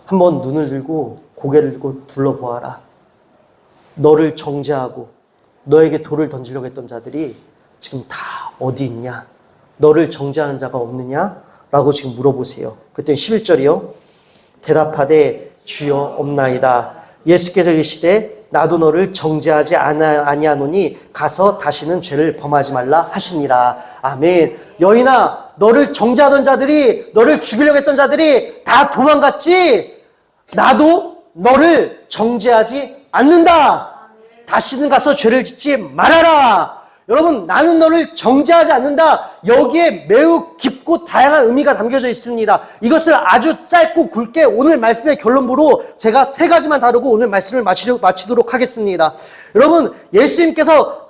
한번 눈을 들고 고개를 들고 둘러보아라. 너를 정죄하고 너에게 돌을 던지려고 했던 자들이 지금 다 어디 있냐? 너를 정죄하는 자가 없느냐? 라고 지금 물어보세요. 그랬더니 11절이요. 대답하되 주여 없나이다. 예수께서 이르시되 나도 너를 정죄하지 아니하노니 가서 다시는 죄를 범하지 말라 하시니라. 아멘. 여인아, 너를 정죄하던 자들이, 너를 죽이려고 했던 자들이 다 도망갔지? 나도 너를 정죄하지 않는다. 다시는 가서 죄를 짓지 말아라. 여러분, 나는 너를 정죄하지 않는다. 여기에 매우 깊고 깊고 다양한 의미가 담겨져 있습니다. 이것을 아주 짧고 굵게 오늘 말씀의 결론부로 제가 3가지만 다루고 오늘 말씀을 마치도록 하겠습니다. 여러분, 예수님께서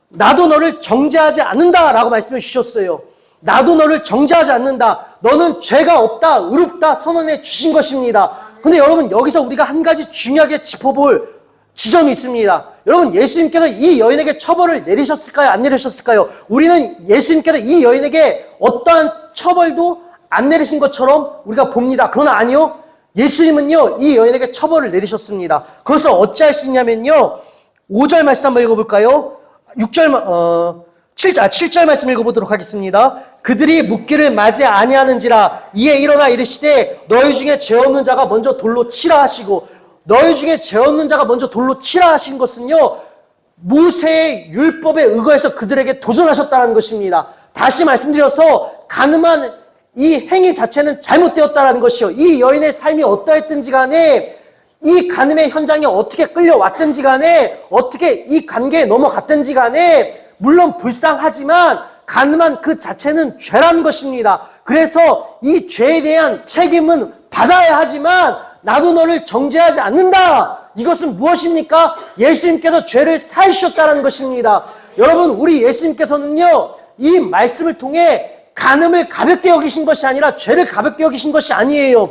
나도 너를 정죄하지 않는다라고 말씀을 주셨어요. 나도 너를 정죄하지 않는다. 너는 죄가 없다, 의롭다 선언해 주신 것입니다. 근데 여러분, 여기서 우리가 한 가지 중요하게 짚어볼 지점이 있습니다. 여러분, 예수님께서 이 여인에게 처벌을 내리셨을까요? 안 내리셨을까요? 우리는 예수님께서 이 여인에게 어떠한 처벌도 안 내리신 것처럼 우리가 봅니다. 그러나 아니요. 예수님은요, 이 여인에게 처벌을 내리셨습니다. 그것을 어찌할 수 있냐면요. 5절 말씀 한번 읽어볼까요? 7절 말씀 읽어보도록 하겠습니다. 그들이 묻기를 맞이 아니하는지라 이에 일어나 이르시되 너희 중에 죄 없는 자가 먼저 돌로 치라 하시고, 너희 중에 죄 없는 자가 먼저 돌로 치라 하신 것은요, 모세의 율법에 의거해서 그들에게 도전하셨다는 것입니다. 다시 말씀드려서 가늠한 이 행위 자체는 잘못되었다는 것이요. 이 여인의 삶이 어떠했든지 간에, 이 가늠의 현장에 어떻게 끌려왔든지 간에, 어떻게 이 관계에 넘어갔든지 간에, 물론 불쌍하지만 가늠한 그 자체는 죄라는 것입니다. 그래서 이 죄에 대한 책임은 받아야 하지만 나도 너를 정죄하지 않는다. 이것은 무엇입니까? 예수님께서 죄를 사하셨다는 것입니다. 여러분, 우리 예수님께서는요, 이 말씀을 통해 간음을 가볍게 여기신 것이 아니라 죄를 가볍게 여기신 것이 아니에요.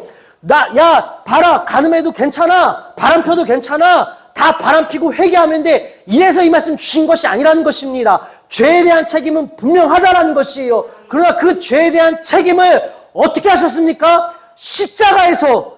봐라, 간음해도 괜찮아, 바람 펴도 괜찮아, 다 바람 피고 회개하면 돼. 이래서 이 말씀 주신 것이 아니라는 것입니다. 죄에 대한 책임은 분명하다라는 것이에요. 그러나 그 죄에 대한 책임을 어떻게 하셨습니까? 십자가에서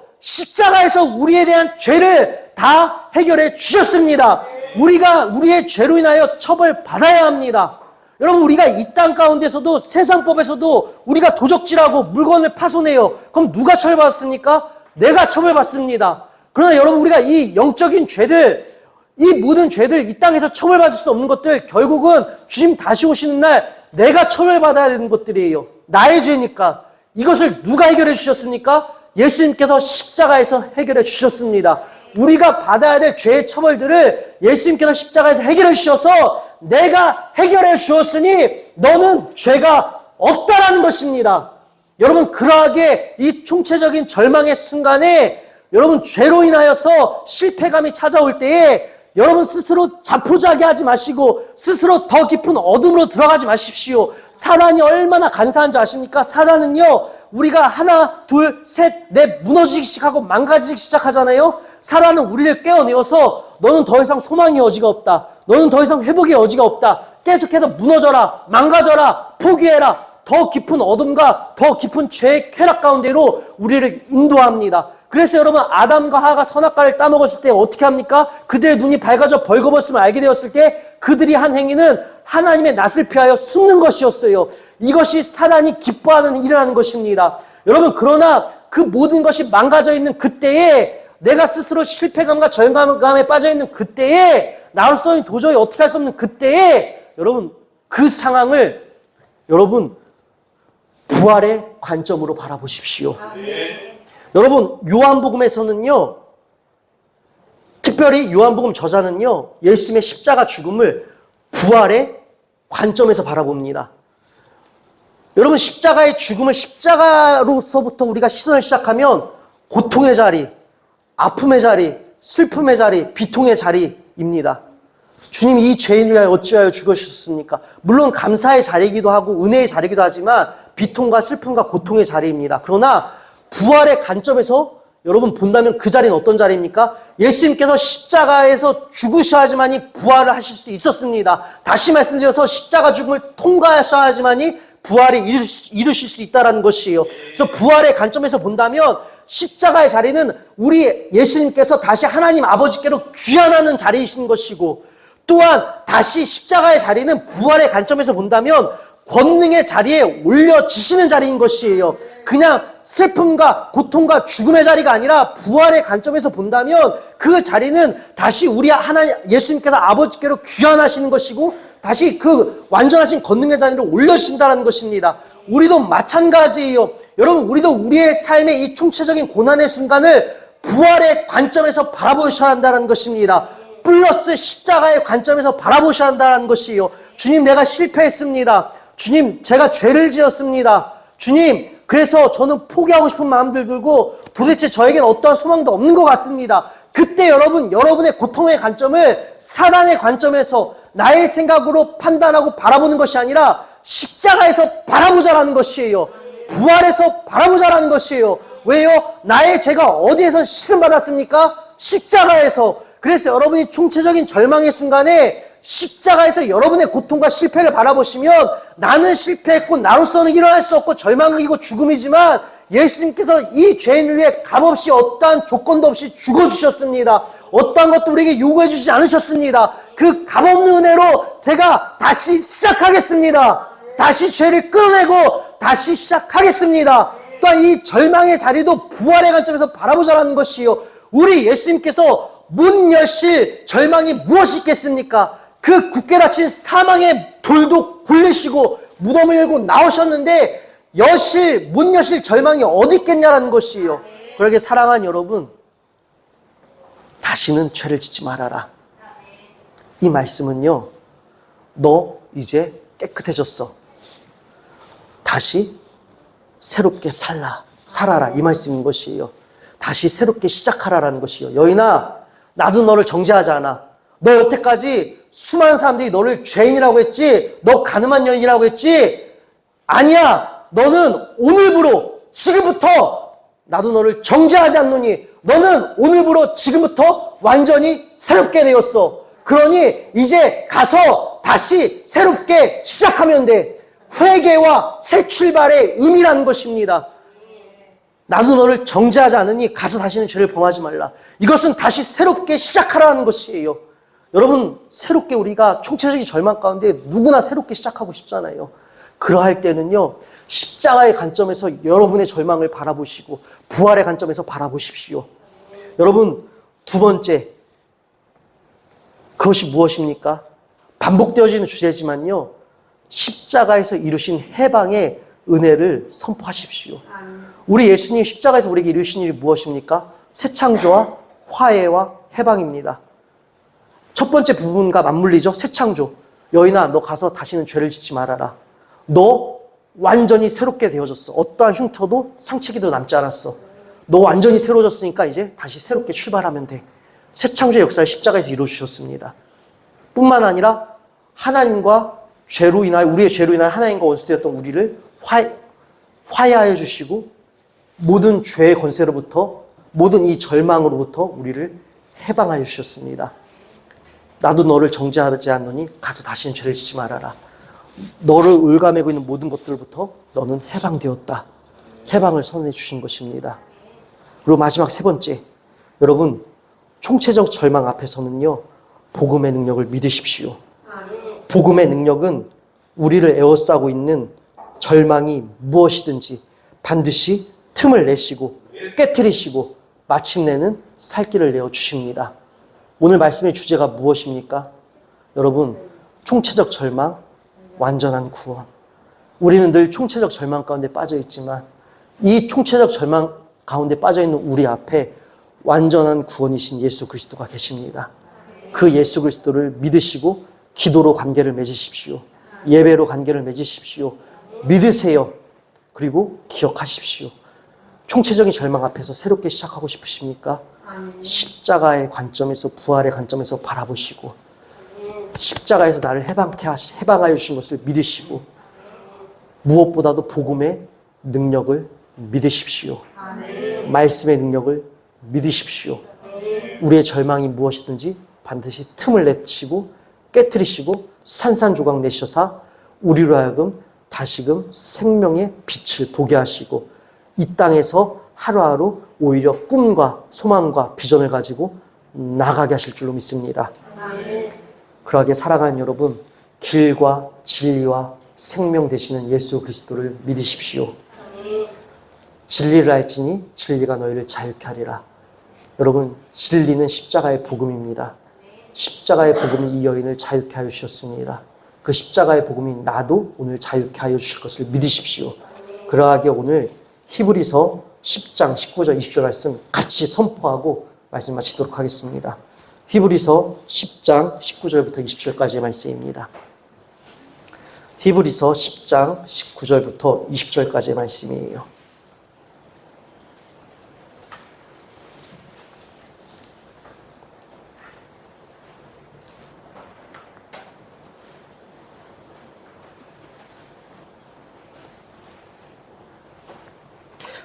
우리에 대한 죄를 다 해결해 주셨습니다. 우리가 우리의 죄로 인하여 처벌받아야 합니다. 여러분, 우리가 이 땅 가운데서도 세상법에서도 우리가 도적질하고 물건을 파손해요. 그럼 누가 처벌받습니까? 내가 처벌받습니다. 그러나 여러분, 우리가 이 영적인 죄들, 이 모든 죄들, 이 땅에서 처벌받을 수 없는 것들, 결국은 주님 다시 오시는 날 내가 처벌받아야 되는 것들이에요. 나의 죄니까. 이것을 누가 해결해 주셨습니까? 예수님께서 십자가에서 해결해 주셨습니다. 우리가 받아야 될 죄의 처벌들을 예수님께서 십자가에서 해결해 주셔서 내가 해결해 주었으니 너는 죄가 없다라는 것입니다. 여러분, 그러하게 이 총체적인 절망의 순간에 여러분, 죄로 인하여서 실패감이 찾아올 때에 여러분 스스로 자포자기하지 마시고 스스로 더 깊은 어둠으로 들어가지 마십시오. 사단이 얼마나 간사한 줄 아십니까? 사단은요, 우리가 하나, 둘, 셋, 넷 무너지기 시작하고 망가지기 시작하잖아요. 사단은 우리를 깨어내어서 너는 더 이상 소망의 여지가 없다. 너는 더 이상 회복의 여지가 없다. 계속해서 무너져라, 망가져라, 포기해라. 더 깊은 어둠과 더 깊은 죄의 쾌락 가운데로 우리를 인도합니다. 그래서 여러분, 아담과 하와가 선악과를 따먹었을 때 어떻게 합니까? 그들의 눈이 밝아져 벌거벗음을 알게 되었을 때 그들이 한 행위는 하나님의 낯을 피하여 숨는 것이었어요. 이것이 사단이 기뻐하는 일이라는 것입니다. 여러분, 그러나 그 모든 것이 망가져 있는 그때에, 내가 스스로 실패감과 절망감에 빠져 있는 그때에, 나로서는 도저히 어떻게 할 수 없는 그때에, 여러분, 그 상황을 여러분 부활의 관점으로 바라보십시오. 여러분, 요한복음에서는요, 특별히 요한복음 저자는요, 예수님의 십자가 죽음을 부활의 관점에서 바라봅니다. 여러분, 십자가의 죽음을 십자가로서부터 우리가 시선을 시작하면 고통의 자리, 아픔의 자리, 슬픔의 자리, 비통의 자리입니다. 주님이 이 죄인을 위하여 어찌하여 죽으셨습니까? 물론 감사의 자리이기도 하고 은혜의 자리이기도 하지만 비통과 슬픔과 고통의 자리입니다. 그러나 부활의 관점에서 여러분 본다면 그 자리는 어떤 자리입니까? 예수님께서 십자가에서 죽으셔야지만이 부활을 하실 수 있었습니다. 다시 말씀드려서 십자가 죽음을 통과하셔야지만이 부활을 이루실 수 있다는 것이에요. 그래서 부활의 관점에서 본다면 십자가의 자리는 우리 예수님께서 다시 하나님 아버지께로 귀환하는 자리이신 것이고, 또한 다시 십자가의 자리는 부활의 관점에서 본다면 권능의 자리에 올려지시는 자리인 것이에요. 그냥 슬픔과 고통과 죽음의 자리가 아니라 부활의 관점에서 본다면 그 자리는 다시 우리 하나님 예수님께서 아버지께로 귀환하시는 것이고 다시 그 완전하신 권능의 자리로 올려주신다는 것입니다. 우리도 마찬가지예요. 여러분, 우리도 우리의 삶의 이 총체적인 고난의 순간을 부활의 관점에서 바라보셔야 한다는 것입니다. 플러스 십자가의 관점에서 바라보셔야 한다는 것이에요. 주님, 내가 실패했습니다. 주님, 제가 죄를 지었습니다. 주님, 그래서 저는 포기하고 싶은 마음들 들고 도대체 저에겐 어떠한 소망도 없는 것 같습니다. 그때 여러분의 고통의 관점을 사단의 관점에서 나의 생각으로 판단하고 바라보는 것이 아니라 십자가에서 바라보자라는 것이에요. 부활해서 바라보자라는 것이에요. 왜요? 나의 죄가 어디에서 시름받았습니까? 십자가에서. 그래서 여러분이 총체적인 절망의 순간에 십자가에서 여러분의 고통과 실패를 바라보시면 나는 실패했고 나로서는 일어날 수 없고 절망이고 죽음이지만 예수님께서 이 죄인을 위해 값없이 어떠한 조건도 없이 죽어주셨습니다. 어떠한 것도 우리에게 요구해 주지 않으셨습니다. 그 값없는 은혜로 제가 다시 시작하겠습니다. 다시 죄를 끌어내고 다시 시작하겠습니다. 또한 이 절망의 자리도 부활의 관점에서 바라보자라는 것이요. 우리 예수님께서 문 여실 절망이 무엇이 있겠습니까? 그 굳게 닫힌 사망의 돌도 굴리시고 무덤을 열고 나오셨는데 문 여실 절망이 어디 있겠냐라는 것이에요. 그러게 사랑하는 여러분, 다시는 죄를 짓지 말아라. 이 말씀은요, 너 이제 깨끗해졌어. 다시 새롭게 살아라. 이 말씀인 것이에요. 다시 새롭게 시작하라라는 것이에요. 여인아, 나도 너를 정죄하지 않아. 너 여태까지 수많은 사람들이 너를 죄인이라고 했지, 너 가늠한 여인이라고 했지, 아니야. 너는 오늘부로 지금부터 나도 너를 정죄하지 않노니 너는 오늘부로 지금부터 완전히 새롭게 되었어. 그러니 이제 가서 다시 새롭게 시작하면 돼. 회개와 새 출발의 의미라는 것입니다. 나도 너를 정죄하지 않으니 가서 다시는 죄를 범하지 말라. 이것은 다시 새롭게 시작하라는 것이에요. 여러분, 새롭게 우리가 총체적인 절망 가운데 누구나 새롭게 시작하고 싶잖아요. 그러할 때는요, 십자가의 관점에서 여러분의 절망을 바라보시고 부활의 관점에서 바라보십시오. 여러분, 두 번째, 그것이 무엇입니까? 반복되어지는 주제지만요, 십자가에서 이루신 해방의 은혜를 선포하십시오. 우리 예수님 십자가에서 우리에게 이루신 일이 무엇입니까? 새 창조와 화해와 해방입니다. 첫 번째 부분과 맞물리죠. 새 창조. 여인아, 너 가서 다시는 죄를 짓지 말아라. 너 완전히 새롭게 되어졌어. 어떠한 흉터도 상처기도 남지 않았어. 너 완전히 새로워졌으니까 이제 다시 새롭게 출발하면 돼. 새 창조의 역사를 십자가에서 이루어주셨습니다. 뿐만 아니라 하나님과 죄로 인하여, 우리의 죄로 인하여 하나님과 원수되었던 우리를 화해하여 주시고 모든 죄의 권세로부터, 모든 이 절망으로부터 우리를 해방하여 주셨습니다. 나도 너를 정죄하지 않노니 가서 다시는 죄를 짓지 말아라. 너를 올가매고 있는 모든 것들부터 너는 해방되었다. 해방을 선언해 주신 것입니다. 그리고 마지막 세 번째, 여러분, 총체적 절망 앞에서는요, 복음의 능력을 믿으십시오. 복음의 능력은 우리를 에워싸고 있는 절망이 무엇이든지 반드시 틈을 내시고 깨트리시고 마침내는 살 길을 내어주십니다. 오늘 말씀의 주제가 무엇입니까? 여러분, 총체적 절망, 완전한 구원. 우리는 늘 총체적 절망 가운데 빠져 있지만 이 총체적 절망 가운데 빠져 있는 우리 앞에 완전한 구원이신 예수 그리스도가 계십니다. 그 예수 그리스도를 믿으시고 기도로 관계를 맺으십시오. 예배로 관계를 맺으십시오. 믿으세요. 그리고 기억하십시오. 총체적인 절망 앞에서 새롭게 시작하고 싶으십니까? 십자가의 관점에서, 부활의 관점에서 바라보시고 십자가에서 나를 해방하여 주신 것을 믿으시고 무엇보다도 복음의 능력을 믿으십시오. 말씀의 능력을 믿으십시오. 우리의 절망이 무엇이든지 반드시 틈을 내시고 깨트리시고 산산조각 내셔서 우리로 하여금 다시금 생명의 빛을 보게 하시고 이 땅에서 하루하루 오히려 꿈과 소망과 비전을 가지고 나가게 하실 줄로 믿습니다. 그러하게 사랑하는 여러분, 길과 진리와 생명 되시는 예수 그리스도를 믿으십시오. 진리를 알지니 진리가 너희를 자유케 하리라. 여러분, 진리는 십자가의 복음입니다. 십자가의 복음이 이 여인을 자유케 하여 주셨습니다. 그 십자가의 복음이 나도 오늘 자유케 하여 주실 것을 믿으십시오. 그러하게 오늘 히브리서 10장 19절 20절 말씀 같이 선포하고 말씀 마치도록 하겠습니다. 히브리서 10장 19절부터 20절까지의 말씀입니다. 히브리서 10장 19절부터 20절까지의 말씀이에요.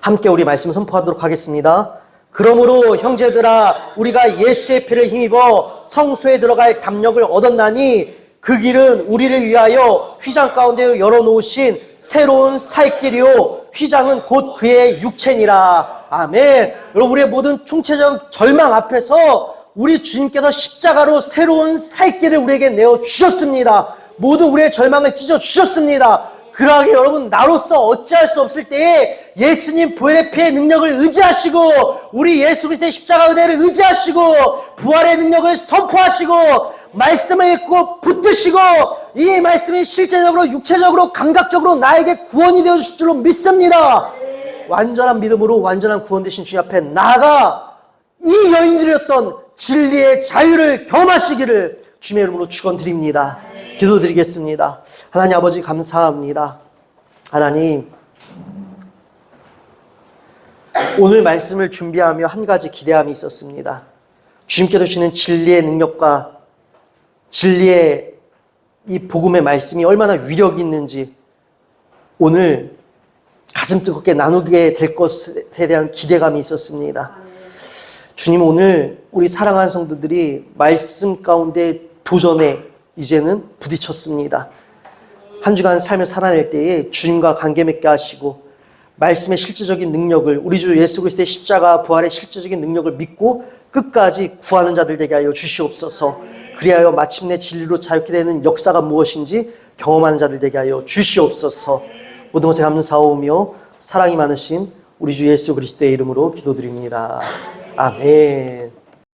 함께 우리 말씀 선포하도록 하겠습니다. 그러므로 형제들아 우리가 예수의 피를 힘입어 성소에 들어갈 담력을 얻었나니 그 길은 우리를 위하여 휘장 가운데 열어놓으신 새로운 살 길이요 휘장은 곧 그의 육체니라. 아멘. 여러분 우리의 모든 총체적 절망 앞에서 우리 주님께서 십자가로 새로운 살 길을 우리에게 내어주셨습니다. 모든 우리의 절망을 찢어주셨습니다. 그러하게 여러분 나로서 어찌할 수 없을 때에 예수님 보혈의 피의 능력을 의지하시고 우리 예수 그리스도의 십자가 은혜를 의지하시고 부활의 능력을 선포하시고 말씀을 읽고 붙드시고 이 말씀이 실제적으로 육체적으로 감각적으로 나에게 구원이 되어주실 줄로 믿습니다. 완전한 믿음으로 완전한 구원 되신 주님 앞에 나아가 이 여인들이었던 진리의 자유를 경험하시기를 주님의 이름으로 축원드립니다. 기도드리겠습니다. 하나님 아버지 감사합니다. 하나님 오늘 말씀을 준비하며 한 가지 기대함이 있었습니다. 주님께서 주시는 진리의 능력과 진리의 이 복음의 말씀이 얼마나 위력이 있는지 오늘 가슴 뜨겁게 나누게 될 것에 대한 기대감이 있었습니다. 주님 오늘 우리 사랑하는 성도들이 말씀 가운데 도전에 이제는 부딪혔습니다. 한 주간 삶을 살아낼 때에 주님과 관계 맺게 하시고 말씀의 실제적인 능력을 우리 주 예수 그리스도의 십자가 부활의 실제적인 능력을 믿고 끝까지 구하는 자들 되게 하여 주시옵소서. 그리하여 마침내 진리로 자유케 되는 역사가 무엇인지 경험하는 자들 되게 하여 주시옵소서. 모든 것에 감사하오며 사랑이 많으신 우리 주 예수 그리스도의 이름으로 기도드립니다. 아멘.